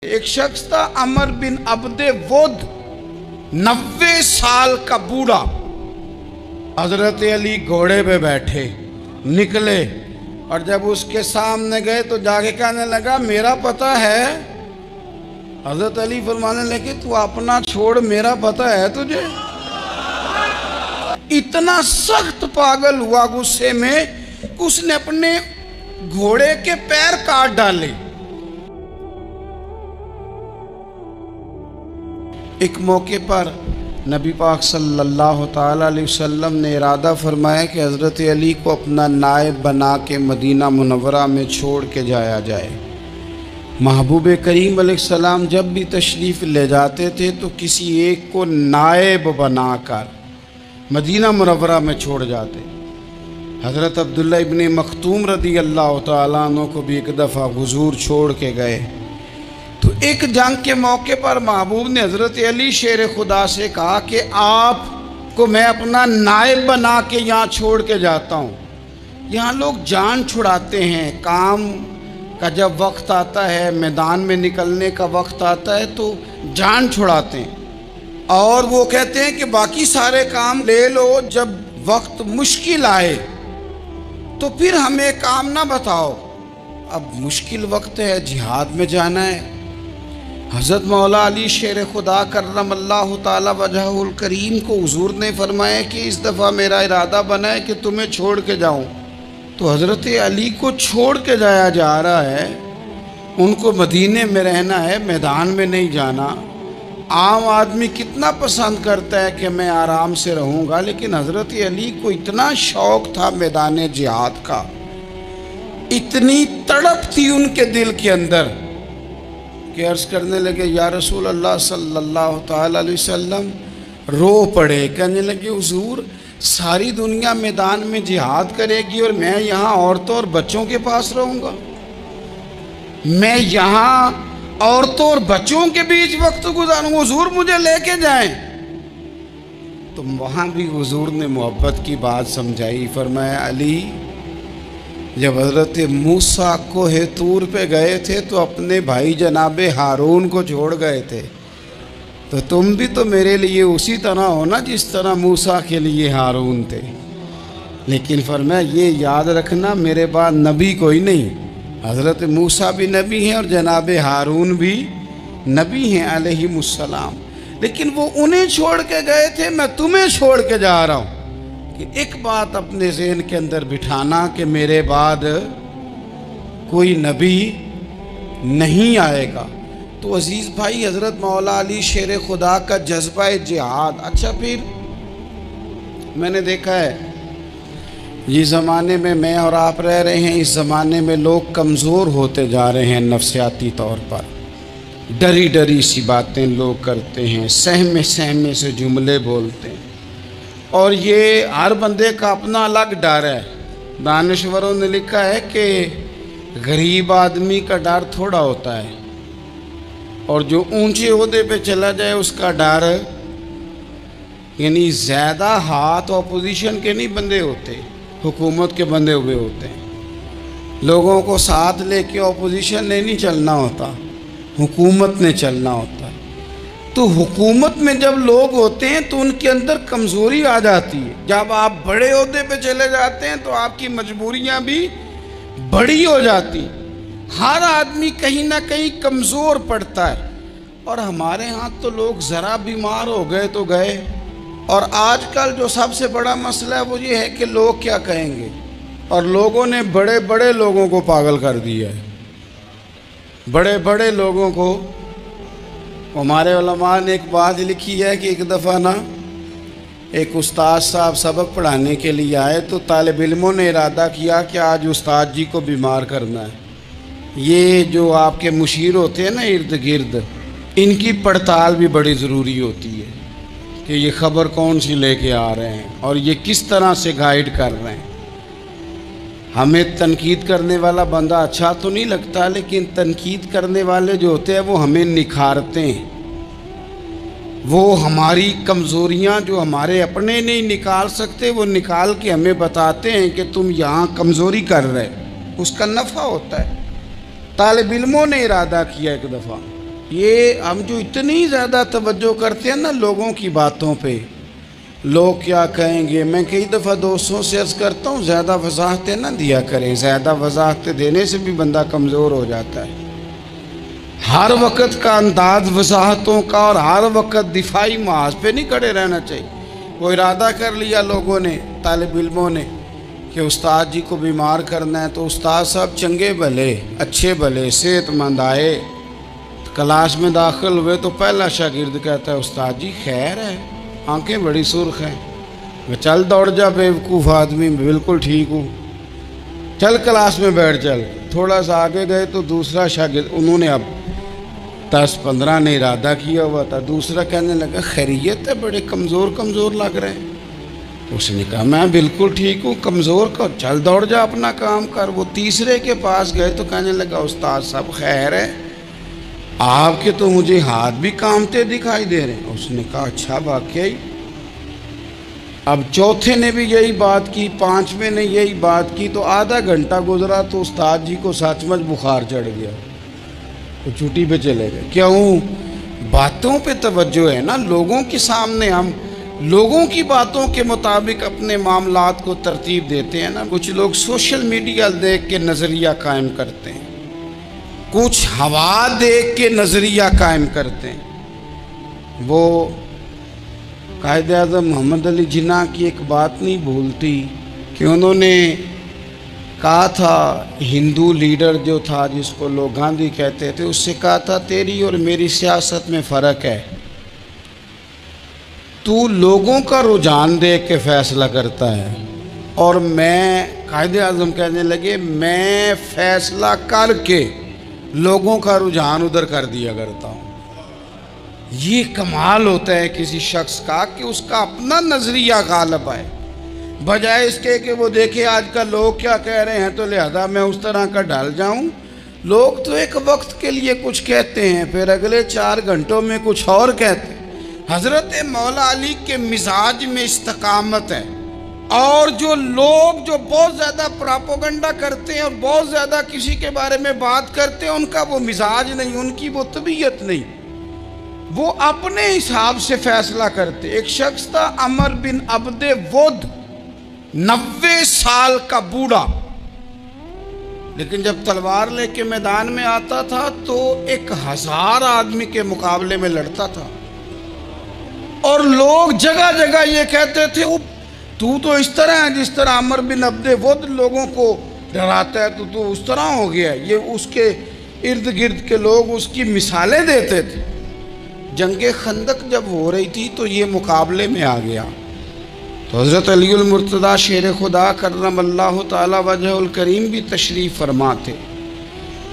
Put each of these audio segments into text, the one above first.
ایک شخص تھا عمر بن عبد ود، 90 سال کا بوڑھا۔ حضرت علی گھوڑے پہ بیٹھے نکلے، اور جب اس کے سامنے گئے تو جا کے کہنے لگا میرا پتہ ہے؟ حضرت علی فرمانے لگے تو اپنا چھوڑ، میرا پتہ ہے تجھے؟ اتنا سخت پاگل ہوا غصے میں کہ اس نے اپنے گھوڑے کے پیر کاٹ ڈالے۔ ایک موقع پر نبی پاک صلی اللہ تعالیٰ علیہ وسلم نے ارادہ فرمایا کہ حضرت علی کو اپنا نائب بنا کے مدینہ منورہ میں چھوڑ کے جایا جائے۔ محبوب کریم علیہ السلام جب بھی تشریف لے جاتے تھے تو کسی ایک کو نائب بنا کر مدینہ منورہ میں چھوڑ جاتے۔ حضرت عبداللہ ابن مختوم رضی اللہ تعالیٰ عنہ کو بھی ایک دفعہ حضور چھوڑ کے گئے تو ایک جنگ کے موقع پر محبوب نے حضرت علی شیر خدا سے کہا کہ آپ کو میں اپنا نائب بنا کے یہاں چھوڑ کے جاتا ہوں۔ یہاں لوگ جان چھڑاتے ہیں، کام کا جب وقت آتا ہے، میدان میں نکلنے کا وقت آتا ہے تو جان چھڑاتے ہیں، اور وہ کہتے ہیں کہ باقی سارے کام لے لو، جب وقت مشکل آئے تو پھر ہمیں کام نہ بتاؤ۔ اب مشکل وقت ہے، جہاد میں جانا ہے۔ حضرت مولا علی شیر خدا کرم اللہ تعالی وجہہ الکریم کو حضور نے فرمایا کہ اس دفعہ میرا ارادہ بنا ہے کہ تمہیں چھوڑ کے جاؤں۔ تو حضرت علی کو چھوڑ کے جایا جا رہا ہے، ان کو مدینے میں رہنا ہے، میدان میں نہیں جانا۔ عام آدمی کتنا پسند کرتا ہے کہ میں آرام سے رہوں گا، لیکن حضرت علی کو اتنا شوق تھا میدان جہاد کا، اتنی تڑپ تھی ان کے دل کے اندر کہ عرض کرنے لگے یا رسول اللہ صلی اللہ تعالی علیہ وسلم، رو پڑے، کہنے لگے حضور ساری دنیا میدان میں جہاد کرے گی اور میں یہاں عورتوں اور بچوں کے پاس رہوں گا، میں یہاں عورتوں اور بچوں کے بیچ وقت گزاروں، حضور مجھے لے کے جائیں۔ تو وہاں بھی حضور نے محبت کی بات سمجھائی، فرمایا علی جب حضرت موسیٰ کوہ طور پہ گئے تھے تو اپنے بھائی جناب ہارون کو چھوڑ گئے تھے، تو تم بھی تو میرے لیے اسی طرح ہو نا جس طرح موسیٰ کے لیے ہارون تھے۔ لیکن فرمایا یہ یاد رکھنا میرے بعد نبی کوئی نہیں، حضرت موسیٰ بھی نبی ہیں اور جناب ہارون بھی نبی ہیں علیہم السلام، لیکن وہ انہیں چھوڑ کے گئے تھے، میں تمہیں چھوڑ کے جا رہا ہوں۔ کہ ایک بات اپنے ذہن کے اندر بٹھانا کہ میرے بعد کوئی نبی نہیں آئے گا۔ تو عزیز بھائی، حضرت مولا علی شیر خدا کا جذبہ جہاد۔ اچھا پھر میں نے دیکھا ہے جس زمانے میں میں اور آپ رہ رہے ہیں، اس زمانے میں لوگ کمزور ہوتے جا رہے ہیں نفسیاتی طور پر، ڈری ڈری سی باتیں لوگ کرتے ہیں، سہمے سہمے سے جملے بولتے ہیں، اور یہ ہر بندے کا اپنا الگ ڈر ہے۔ دانشوروں نے لکھا ہے کہ غریب آدمی کا ڈر تھوڑا ہوتا ہے، اور جو اونچے عہدے پہ چلا جائے اس کا ڈر، یعنی زیادہ ہاتھ اپوزیشن کے نہیں بندے ہوتے، حکومت کے بندے ہوئے ہوتے ہیں۔ لوگوں کو ساتھ لے کے اپوزیشن نے نہیں چلنا ہوتا، حکومت نے چلنا ہوتا ہے۔ تو حکومت میں جب لوگ ہوتے ہیں تو ان کے اندر کمزوری آ جاتی ہے، جب آپ بڑے عہدے پہ چلے جاتے ہیں تو آپ کی مجبوریاں بھی بڑی ہو جاتی ہیں۔ ہر آدمی کہیں نہ کہیں کمزور پڑتا ہے، اور ہمارے ہاں تو لوگ ذرا بیمار ہو گئے تو گئے۔ اور آج کل جو سب سے بڑا مسئلہ ہے وہ یہ ہے کہ لوگ کیا کہیں گے، اور لوگوں نے بڑے بڑے لوگوں کو پاگل کر دیا ہے، بڑے بڑے لوگوں کو۔ ہمارے علماء نے ایک بات لکھی ہے کہ ایک دفعہ نا ایک استاد صاحب سبق پڑھانے کے لیے آئے تو طالب علموں نے ارادہ کیا کہ آج استاد جی کو بیمار کرنا ہے۔ یہ جو آپ کے مشیر ہوتے ہیں نا ارد گرد، ان کی پڑتال بھی بڑی ضروری ہوتی ہے کہ یہ خبر کون سی لے کے آ رہے ہیں اور یہ کس طرح سے گائیڈ کر رہے ہیں۔ ہمیں تنقید کرنے والا بندہ اچھا تو نہیں لگتا، لیکن تنقید کرنے والے جو ہوتے ہیں وہ ہمیں نکھارتے ہیں، وہ ہماری کمزوریاں جو ہمارے اپنے نہیں نکال سکتے وہ نکال کے ہمیں بتاتے ہیں کہ تم یہاں کمزوری کر رہے، اس کا نفع ہوتا ہے۔ طالب علموں نے ارادہ کیا ایک دفعہ یہ ہم جو اتنی زیادہ توجہ کرتے ہیں نا لوگوں کی باتوں پہ، لوگ کیا کہیں گے، میں کئی دفعہ دوستوں سے عرض کرتا ہوں زیادہ وضاحتیں نہ دیا کریں، زیادہ وضاحتیں دینے سے بھی بندہ کمزور ہو جاتا ہے۔ ہر وقت کا انداز وضاحتوں کا اور ہر وقت دفاعی محاذ پہ نہیں کھڑے رہنا چاہیے۔ وہ ارادہ کر لیا لوگوں نے، طالب علموں نے، کہ استاد جی کو بیمار کرنا ہے، تو استاد صاحب چنگے بھلے، اچھے بھلے، صحت مند آئے، کلاس میں داخل ہوئے تو پہلا شاگرد کہتا ہے استاد جی خیر ہے، آنکھیں بڑی سرخ ہیں۔ میں چل دوڑ جا بیوقوف آدمی، بالکل ٹھیک ہوں، چل کلاس میں بیٹھ چل۔ تھوڑا سا آگے گئے تو دوسرا شاگرد، انہوں نے اب 10-15 نے ارادہ کیا ہوا تھا، دوسرا کہنے لگا خیریت ہے، بڑے کمزور کمزور لگ رہے ہیں۔ اس نے کہا میں بالکل ٹھیک ہوں، کمزور کا چل دوڑ جا اپنا کام کر۔ وہ تیسرے کے پاس گئے تو کہنے لگا استاد صاحب خیر ہے، آپ کے تو مجھے ہاتھ بھی کامتے دکھائی دے رہے ہیں۔ اس نے کہا اچھا واقعی۔ اب چوتھے نے بھی یہی بات کی، پانچویں نے یہی بات کی، تو آدھا گھنٹہ گزرا تو استاد جی کو سچ مچ بخار چڑھ گیا، وہ چھٹی پہ چلے گئے۔ کیوں؟ باتوں پہ توجہ ہے نا، لوگوں کے سامنے ہم لوگوں کی باتوں کے مطابق اپنے معاملات کو ترتیب دیتے ہیں نا۔ کچھ لوگ سوشل میڈیا دیکھ کے نظریہ قائم کرتے ہیں، کچھ ہوا دیکھ کے نظریہ قائم کرتے ہیں۔ وہ قائد اعظم محمد علی جناح کی ایک بات نہیں بھولتی کہ انہوں نے کہا تھا، ہندو لیڈر جو تھا جس کو لوگ گاندھی کہتے تھے، اس سے کہا تھا تیری اور میری سیاست میں فرق ہے، تو لوگوں کا رجحان دیکھ کے فیصلہ کرتا ہے، اور میں، قائد اعظم کہنے لگے، میں فیصلہ کر کے لوگوں کا رجحان ادھر کر دیا کرتا ہوں۔ یہ کمال ہوتا ہے کسی شخص کا کہ اس کا اپنا نظریہ غالب آئے، بجائے اس کے کہ وہ دیکھے آج کل لوگ کیا کہہ رہے ہیں تو لہذا میں اس طرح کا ڈھل جاؤں۔ لوگ تو ایک وقت کے لیے کچھ کہتے ہیں، پھر اگلے 4 گھنٹوں میں کچھ اور کہتے ہیں۔ حضرت مولا علی کے مزاج میں استقامت ہے، اور جو لوگ جو بہت زیادہ پراپوگنڈا کرتے ہیں اور بہت زیادہ کسی کے بارے میں بات کرتے ہیں، ان کا وہ مزاج نہیں، ان کی وہ طبیعت نہیں، وہ اپنے حساب سے فیصلہ کرتے۔ ایک شخص تھا عمر بن عبد ود، 90 سال کا بوڑھا، لیکن جب تلوار لے کے میدان میں آتا تھا تو 1000 آدمی کے مقابلے میں لڑتا تھا، اور لوگ جگہ جگہ یہ کہتے تھے تو اس طرح ہے جس طرح عمر بن عبد ود لوگوں کو ڈراتا ہے، تو اس طرح ہو گیا۔ یہ اس کے ارد گرد کے لوگ اس کی مثالیں دیتے تھے۔ جنگ خندق جب ہو رہی تھی تو یہ مقابلے میں آ گیا، تو حضرت علی المرتضیٰ شیر خدا کرم اللہ تعالی وجہ الکریم بھی تشریف فرما تھے۔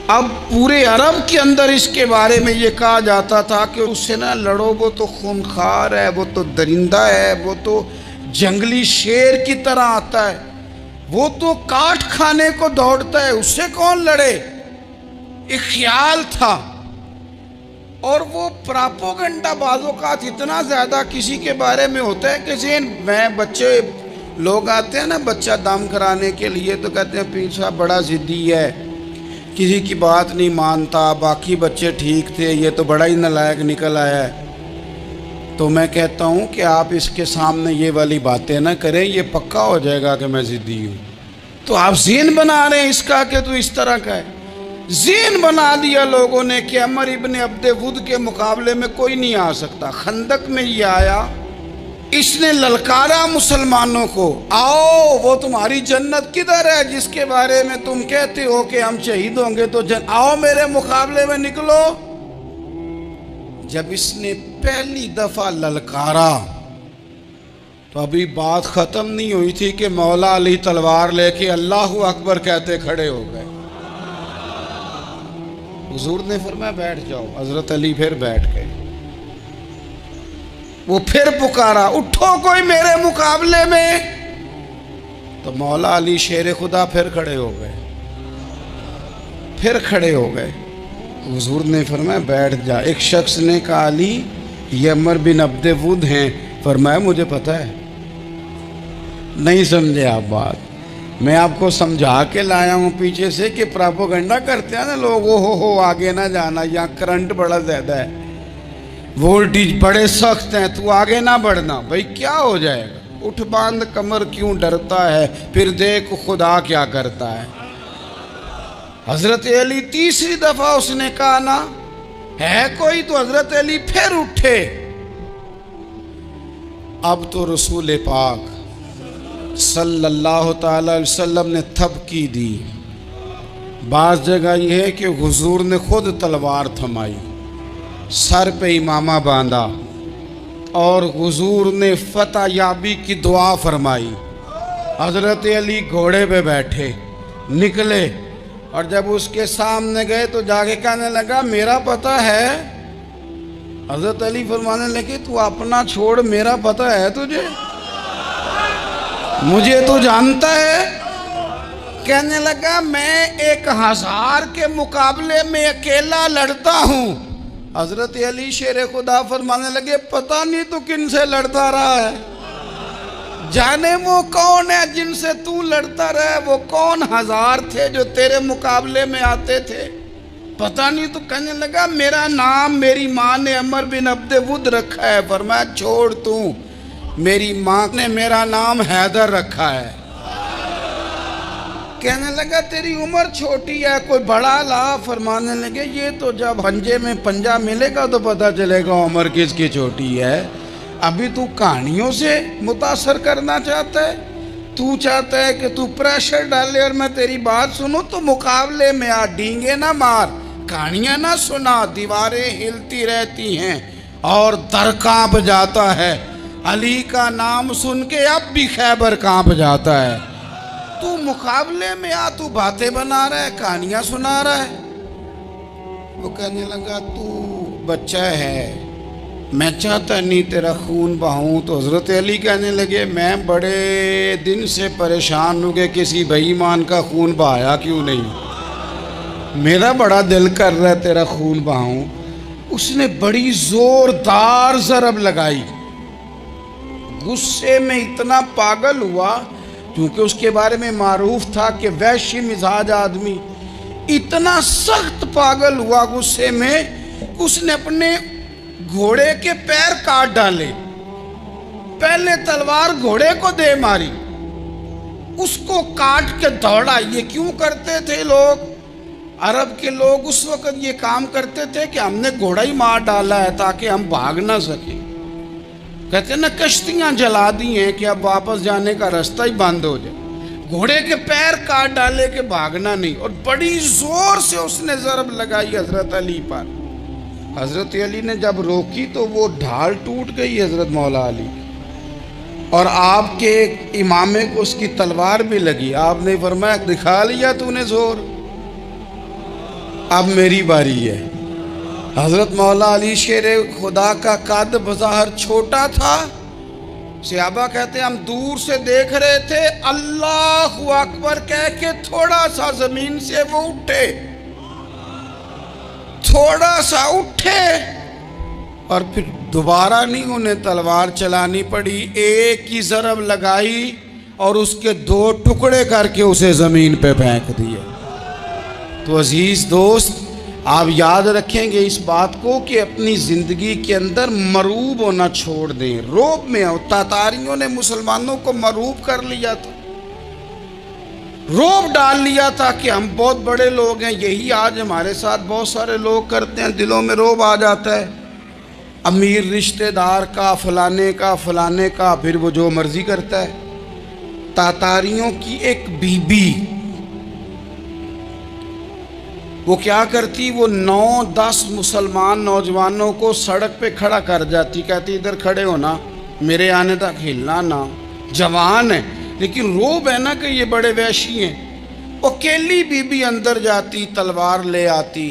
اب پورے عرب کے اندر اس کے بارے میں یہ کہا جاتا تھا کہ اس سے نہ لڑو، وہ تو خونخوار ہے، وہ تو درندہ ہے، وہ تو جنگلی شیر کی طرح آتا ہے، وہ تو کاٹ کھانے کو دوڑتا ہے، اس سے کون لڑے۔ ایک خیال تھا، اور وہ پراپوگنڈا بعض اوقات اتنا زیادہ کسی کے بارے میں ہوتا ہے کہ ذہن میں، بچے لوگ آتے ہیں نا بچہ دم کرانے کے لیے تو کہتے ہیں پیر صاحب بڑا ضدی ہے، کسی کی بات نہیں مانتا، باقی بچے ٹھیک تھے، یہ تو بڑا ہی نالائق نکل آیا ہے۔ تو میں کہتا ہوں کہ آپ اس کے سامنے یہ والی باتیں نہ کریں، یہ پکا ہو جائے گا کہ میں ضدی ہوں۔ تو آپ ذہن بنا رہے ہیں اس کا کہ تو اس طرح کا ہے، ذہن بنا دیا لوگوں نے کہ عمر ابن عبد ود کے مقابلے میں کوئی نہیں آ سکتا۔ خندق میں یہ آیا، اس نے للکارا مسلمانوں کو، آؤ وہ تمہاری جنت کدھر ہے جس کے بارے میں تم کہتے ہو کہ ہم شہید ہوں گے، تو آؤ میرے مقابلے میں نکلو۔ جب اس نے پہلی دفعہ للکارا تو ابھی بات ختم نہیں ہوئی تھی کہ مولا علی تلوار لے کے اللہ اکبر کہتے کھڑے ہو گئے۔ حضور نے فرمایا بیٹھ جاؤ، حضرت علی پھر بیٹھ گئے۔ وہ پھر پکارا اٹھو کوئی میرے مقابلے میں، تو مولا علی شیر خدا پھر کھڑے ہو گئے، پھر کھڑے ہو گئے۔ حضور نے فرمایا بیٹھ جا۔ ایک شخص نے کہا علی یہ عمر بن عبد ود ہیں، فرمایا مجھے پتہ ہے۔ نہیں سمجھے آپ بات، میں آپ کو سمجھا کے لایا ہوں پیچھے سے کہ پراپوگنڈا کرتے ہیں نا لوگ، ہو آگے نہ جانا، یہاں کرنٹ بڑا زیادہ ہے، وولٹیج بڑے سخت ہیں، تو آگے نہ بڑھنا۔ بھئی کیا ہو جائے گا؟ اٹھ باندھ کمر کیوں ڈرتا ہے، پھر دیکھ خدا کیا کرتا ہے۔ حضرت علی تیسری دفعہ اس نے کہا نا ہے کوئی، تو حضرت علی پھر اٹھے۔ اب تو رسول پاک صلی اللہ تعالی علیہ وسلم نے تھپکی دی۔ بعض جگہ یہ ہے کہ حضور نے خود تلوار تھمائی، سر پہ امامہ باندھا، اور حضور نے فتح یابی کی دعا فرمائی۔ حضرت علی گھوڑے پہ بیٹھے نکلے، اور جب اس کے سامنے گئے تو جا کے کہنے لگا میرا پتہ ہے۔ حضرت علی فرمانے لگے تو اپنا چھوڑ، میرا پتہ ہے تجھے؟ مجھے تو جانتا ہے؟ کہنے لگا میں 1000 کے مقابلے میں اکیلا لڑتا ہوں۔ حضرت علی شیر خدا فرمانے لگے پتہ نہیں تو کن سے لڑتا رہا ہے، جانے وہ کون ہے جن سے تو لڑتا رہا ہے، وہ کون 1000 تھے جو تیرے مقابلے میں آتے تھے، پتہ نہیں تو۔ کہنے لگا میرا نام میری ماں نے عمر بن عبد ود رکھا ہے۔ فرمایا چھوڑ تو، میری ماں نے میرا نام حیدر رکھا ہے۔ کہنے لگا تیری عمر چھوٹی ہے، کوئی بڑا لا۔ فرمانے لگے یہ تو جب پنجے میں پنجہ ملے گا تو پتہ چلے گا عمر کس کی چھوٹی ہے، ابھی تو کہانیوں سے متاثر کرنا چاہتا ہے، تو چاہتا ہے کہ تو پریشر ڈالے اور میں تیری بات سنوں، تو مقابلے میں آ، ڈینگے نہ مار، کہانیاں نہ سنا، دیواریں ہلتی رہتی ہیں اور در کانپ جاتا ہے۔ علی کا نام سن کے اب بھی خیبر کانپ جاتا ہے۔ تو مقابلے میں آ، تو باتیں بنا رہا ہے، کہانیاں سنا رہا ہے۔ وہ کہنے لگا تو بچہ ہے، میں چاہتا نہیں تیرا خون بہاؤں۔ تو حضرت علی کہنے لگے میں بڑے دن سے پریشان ہوں کہ کسی بے ایمان کا خون بہایا کیوں نہیں، میرا بڑا دل کر رہا ہے تیرا خون بہاؤں۔ اس نے بڑی زوردار ضرب لگائی، غصے میں اتنا پاگل ہوا، کیونکہ اس کے بارے میں معروف تھا کہ وحشی مزاج آدمی، اتنا سخت پاگل ہوا غصے میں، اس نے اپنے گھوڑے کے پیر کاٹ ڈالے، پہلے تلوار گھوڑے کو دے ماری، اس کو کاٹ کے دوڑا۔ یہ کیوں کرتے تھے لوگ؟ عرب کے لوگ اس وقت یہ کام کرتے تھے کہ ہم نے گھوڑا ہی مار ڈالا ہے تاکہ ہم بھاگ نہ سکیں۔ کہتے ہیں نا کشتیاں جلا دی ہیں کہ اب واپس جانے کا راستہ ہی بند ہو جائے، گھوڑے کے پیر کاٹ ڈالے کہ بھاگنا نہیں۔ اور بڑی زور سے اس نے ضرب لگائی حضرت علی پر۔ حضرت علی نے جب روکی تو وہ ڈھال ٹوٹ گئی حضرت مولا علی، اور آپ کے امامے کو اس کی تلوار بھی لگی۔ آپ نے فرمایا دکھا لیا تو نے زور، اب میری باری ہے۔ حضرت مولا علی شیر خدا کا قد بظاہر چھوٹا تھا، صحابہ کہتے ہیں ہم دور سے دیکھ رہے تھے، اللہ اکبر کہہ کے تھوڑا سا زمین سے وہ اٹھے، تھوڑا سا اٹھے، اور پھر دوبارہ نہیں انہیں تلوار چلانی پڑی، ایک ہی ضرب لگائی اور اس کے 2 ٹکڑے کر کے اسے زمین پہ پھینک دیے۔ تو عزیز دوست، آپ یاد رکھیں گے اس بات کو کہ اپنی زندگی کے اندر مروب ہونا چھوڑ دیں، روب میں ہو۔ تاتاریوں نے مسلمانوں کو مروب کر لیا تھا، روب ڈال لیا تھا کہ ہم بہت بڑے لوگ ہیں۔ یہی آج ہمارے ساتھ بہت سارے لوگ کرتے ہیں، دلوں میں روب آ جاتا ہے، امیر رشتہ دار کا، فلانے کا، پھر وہ جو مرضی کرتا ہے۔ تاتاریوں کی ایک بی بی، وہ کیا کرتی، وہ 9-10 مسلمان نوجوانوں کو سڑک پہ کھڑا کر جاتی، کہتی ادھر کھڑے ہونا، میرے آنے تک ہلنا نہ، جوان ہے لیکن روب ہے نا کہ یہ بڑے وحشی ہیں۔ وہ اکیلی بی بی اندر جاتی، تلوار لے آتی،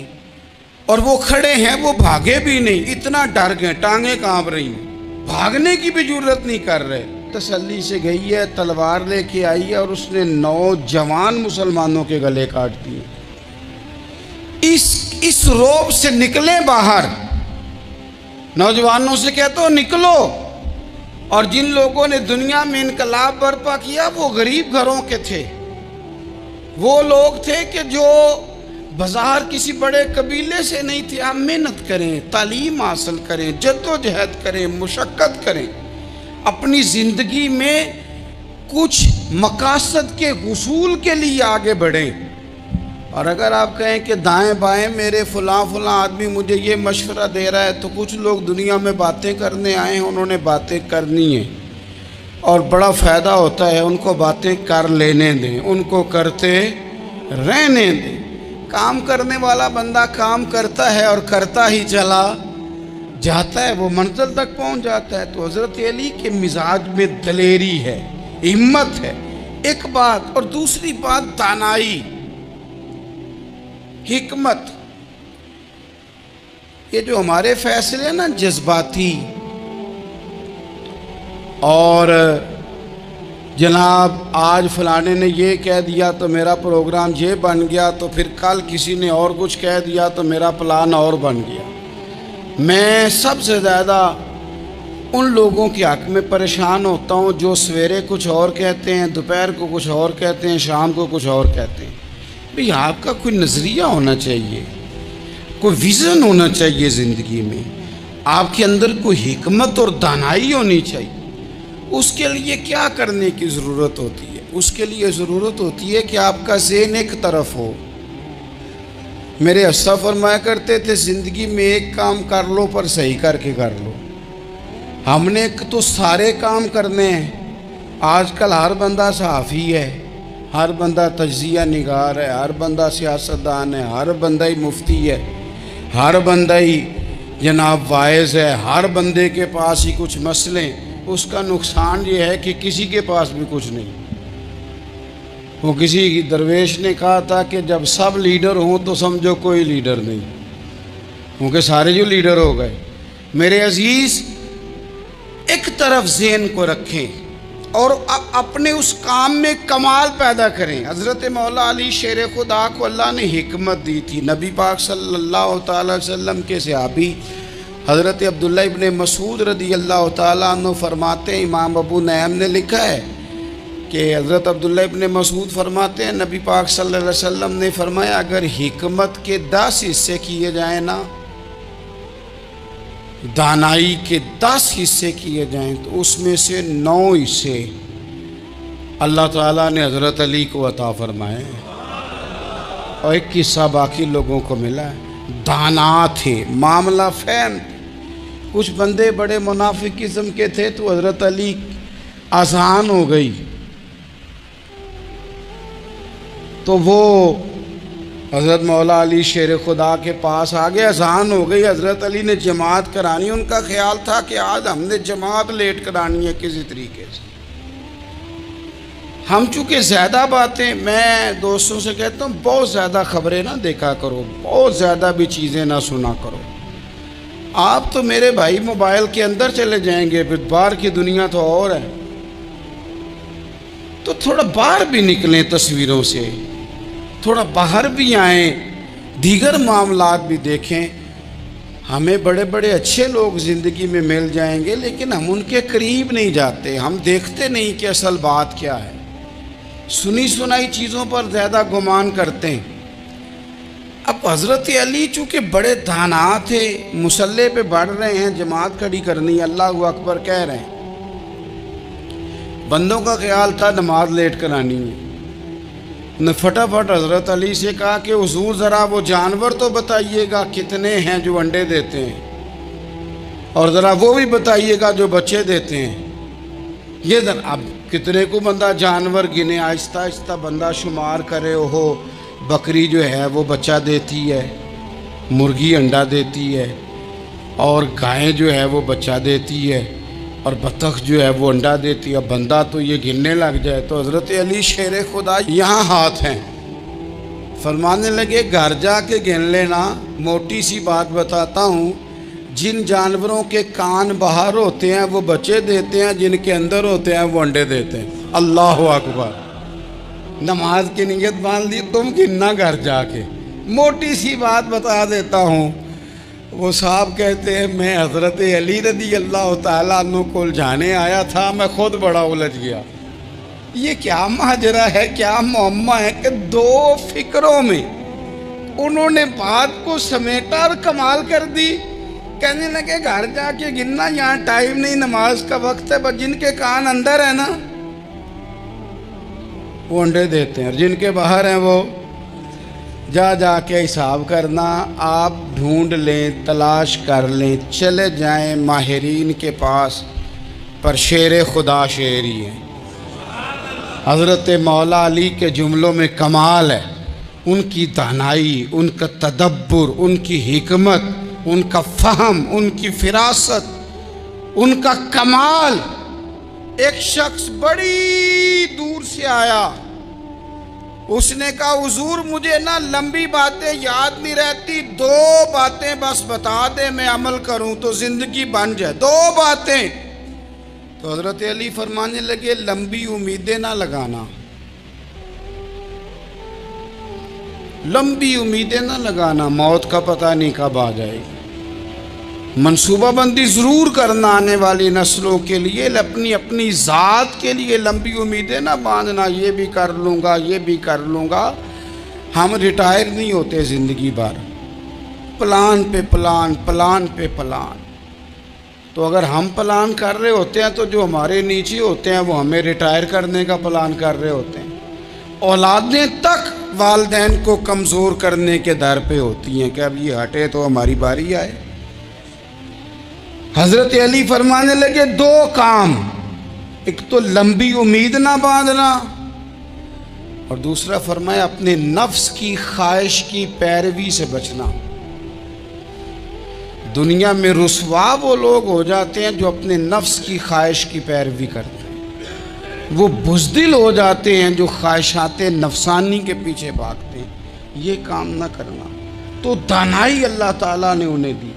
اور وہ کھڑے ہیں، وہ بھاگے بھی نہیں، اتنا ڈر گئے، ٹانگیں کانپ رہی ہیں، بھاگنے کی بھی جرت نہیں کر رہے۔ تسلی سے گئی ہے، تلوار لے کے آئی ہے، اور اس نے 9 جوان مسلمانوں کے گلے کاٹ دیے۔ اس روب سے نکلے باہر، نوجوانوں سے کہتا ہو نکلو۔ اور جن لوگوں نے دنیا میں انقلاب برپا کیا وہ غریب گھروں کے تھے، وہ لوگ تھے کہ جو بظاہر کسی بڑے قبیلے سے نہیں تھے. آپ محنت کریں، تعلیم حاصل کریں، جد و جہد کریں، مشقت کریں، اپنی زندگی میں کچھ مقاصد کے حصول کے لیے آگے بڑھیں. اور اگر آپ کہیں کہ دائیں بائیں میرے فلاں آدمی مجھے یہ مشورہ دے رہا ہے، تو کچھ لوگ دنیا میں باتیں کرنے آئے ہیں، انہوں نے باتیں کرنی ہیں اور بڑا فائدہ ہوتا ہے. ان کو باتیں کر لینے دیں، ان کو کرتے رہنے دیں. کام کرنے والا بندہ کام کرتا ہے اور کرتا ہی چلا جاتا ہے، وہ منزل تک پہنچ جاتا ہے. تو حضرت علی کے مزاج میں دلیری ہے، ہمت ہے، ایک بات. اور دوسری بات دانائی، حکمت. یہ جو ہمارے فیصلے ہیں نا جذباتی، اور جناب آج فلانے نے یہ کہہ دیا تو میرا پروگرام یہ بن گیا، تو پھر کل کسی نے اور کچھ کہہ دیا تو میرا پلان اور بن گیا. میں سب سے زیادہ ان لوگوں کے حق میں پریشان ہوتا ہوں جو سویرے کچھ اور کہتے ہیں، دوپہر کو کچھ اور کہتے ہیں، شام کو کچھ اور کہتے ہیں. بھئی آپ کا کوئی نظریہ ہونا چاہیے، کوئی ویژن ہونا چاہیے زندگی میں، آپ کے اندر کوئی حکمت اور دانائی ہونی چاہیے. اس کے لیے کیا کرنے کی ضرورت ہوتی ہے؟ اس کے لیے ضرورت ہوتی ہے کہ آپ کا ذہن ایک طرف ہو. میرے اسا فرمایا کرتے تھے زندگی میں ایک کام کر لو پر صحیح کر کے کر لو. ہم نے تو سارے کام کرنے ہیں. آج کل ہر بندہ صحافی ہے، ہر بندہ تجزیہ نگار ہے، ہر بندہ سیاستدان ہے، ہر بندہ ہی مفتی ہے، ہر بندہ ہی جناب واعظ ہے، ہر بندے کے پاس ہی کچھ مسئلے. اس کا نقصان یہ ہے کہ کسی کے پاس بھی کچھ نہیں. وہ کسی درویش نے کہا تھا کہ جب سب لیڈر ہوں تو سمجھو کوئی لیڈر نہیں، کیونکہ سارے جو لیڈر ہو گئے. میرے عزیز، ایک طرف ذہن کو رکھیں اور اپنے اس کام میں کمال پیدا کریں. حضرت مولا علی شیر خدا کو اللہ نے حکمت دی تھی. نبی پاک صلی اللہ تعالی وسلم کے صحابی حضرت عبداللہ ابن مسعود رضی اللہ تعالیٰ عنہ فرماتے ہیں، امام ابو نعیم نے لکھا ہے کہ حضرت عبداللہ ابن مسعود فرماتے ہیں نبی پاک صلی اللہ علیہ وسلم نے فرمایا اگر حکمت کے 10 حصے کیے جائیں نا، دانائی کے 10 حصے کیے جائیں، تو اس میں سے 9 حصے اللہ تعالیٰ نے حضرت علی کو عطا فرمائے اور ایک حصہ باقی لوگوں کو ملا ہے. دانا تھے، معاملہ فہم. کچھ بندے بڑے منافق قسم کے تھے تو حضرت علی آسان ہو گئی، تو وہ حضرت مولا علی شیر خدا کے پاس آگے آسان ہو گئی. حضرت علی نے جماعت کرانی، ان کا خیال تھا کہ آج ہم نے جماعت لیٹ کرانی ہے کسی طریقے سے. ہم چونکہ زیادہ باتیں، میں دوستوں سے کہتا ہوں بہت زیادہ خبریں نہ دیکھا کرو، بہت زیادہ بھی چیزیں نہ سنا کرو. آپ تو میرے بھائی موبائل کے اندر چلے جائیں گے، پھر باہر کی دنیا تو اور ہے. تو تھوڑا باہر بھی نکلیں تصویروں سے، تھوڑا باہر بھی آئیں، دیگر معاملات بھی دیکھیں. ہمیں بڑے بڑے اچھے لوگ زندگی میں مل جائیں گے لیکن ہم ان کے قریب نہیں جاتے، ہم دیکھتے نہیں کہ اصل بات کیا ہے. سنی سنائی چیزوں پر زیادہ گمان کرتے ہیں. اب حضرت علی چونکہ بڑے دانا تھے، مصلی پہ بڑھ رہے ہیں، جماعت کھڑی کرنی، اللہ اکبر کہہ رہے ہیں. بندوں کا خیال تھا نماز لیٹ کرانی ہے. نے فٹافٹ حضرت علی سے کہا کہ حضور ذرا وہ جانور تو بتائیے گا کتنے ہیں جو انڈے دیتے ہیں، اور ذرا وہ بھی بتائیے گا جو بچے دیتے ہیں. یہ ذرا اب کتنے کو بندہ جانور گنے، آہستہ آہستہ بندہ شمار کرے. ہو بکری جو ہے وہ بچہ دیتی ہے، مرغی انڈا دیتی ہے، اور گائیں جو ہے وہ بچہ دیتی ہے، اور بطخ جو ہے وہ انڈا دیتی ہے. بندہ تو یہ گننے لگ جائے. تو حضرت علی شیر خدا یہاں ہاتھ ہیں، فرمانے لگے گھر جا کے گن لینا. موٹی سی بات بتاتا ہوں، جن جانوروں کے کان باہر ہوتے ہیں وہ بچے دیتے ہیں، جن کے اندر ہوتے ہیں وہ انڈے دیتے ہیں. اللہ اکبر. نماز کی نیت باندھ لی، تم گننا گھر جا کے. موٹی سی بات بتا دیتا ہوں. وہ صاحب کہتے ہیں میں حضرت علی رضی اللہ تعالیٰ عنہ کو الجھانے آیا تھا، میں خود بڑا الجھ گیا. یہ کیا ماجرا ہے، کیا معمہ ہے کہ دو فکروں میں انہوں نے بات کو سمیٹا اور کمال کر دی۔ کہنے لگے گھر جا کے گننا، یہاں ٹائم نہیں، نماز کا وقت ہے، بس جن کے کان اندر ہے نا وہ انڈے دیتے ہیں، اور جن کے باہر ہیں وہ جا جا کے حساب کرنا۔ آپ ڈھونڈ لیں، تلاش کر لیں، چلے جائیں ماہرین کے پاس، پر شیر خدا شیر ہی ہے۔ حضرت مولا علی کے جملوں میں کمال ہے، ان کی دانائی، ان کا تدبر، ان کی حکمت، ان کا فہم، ان کی فراست، ان کا کمال۔ ایک شخص بڑی دور سے آیا، اس نے کہا حضور مجھے نا لمبی باتیں یاد نہیں رہتی، دو باتیں بس بتا دیں میں عمل کروں تو زندگی بن جائے، دو باتیں۔ تو حضرت علی فرمانے لگے لمبی امیدیں نہ لگانا، لمبی امیدیں نہ لگانا، موت کا پتہ نہیں کب آ جائے گی۔ منصوبہ بندی ضرور کرنا آنے والی نسلوں کے لیے، اپنی اپنی ذات کے لیے لمبی امیدیں نہ باندھنا، یہ بھی کر لوں گا، یہ بھی کر لوں گا۔ ہم ریٹائر نہیں ہوتے زندگی بھر، پلان پہ پلان، پلان پہ پلان۔ تو اگر ہم پلان کر رہے ہوتے ہیں تو جو ہمارے نیچے ہوتے ہیں وہ ہمیں ریٹائر کرنے کا پلان کر رہے ہوتے ہیں۔ اولادیں تک والدین کو کمزور کرنے کے در پہ ہوتی ہیں کہ اب یہ ہٹے تو ہماری باری آئے۔ حضرت علی فرمانے لگے دو کام، ایک تو لمبی امید نہ باندھنا، اور دوسرا فرمایا اپنے نفس کی خواہش کی پیروی سے بچنا۔ دنیا میں رسوا وہ لوگ ہو جاتے ہیں جو اپنے نفس کی خواہش کی پیروی کرتے ہیں، وہ بزدل ہو جاتے ہیں جو خواہشات نفسانی کے پیچھے بھاگتے ہیں۔ یہ کام نہ کرنا۔ تو دانائی اللہ تعالیٰ نے انہیں دی۔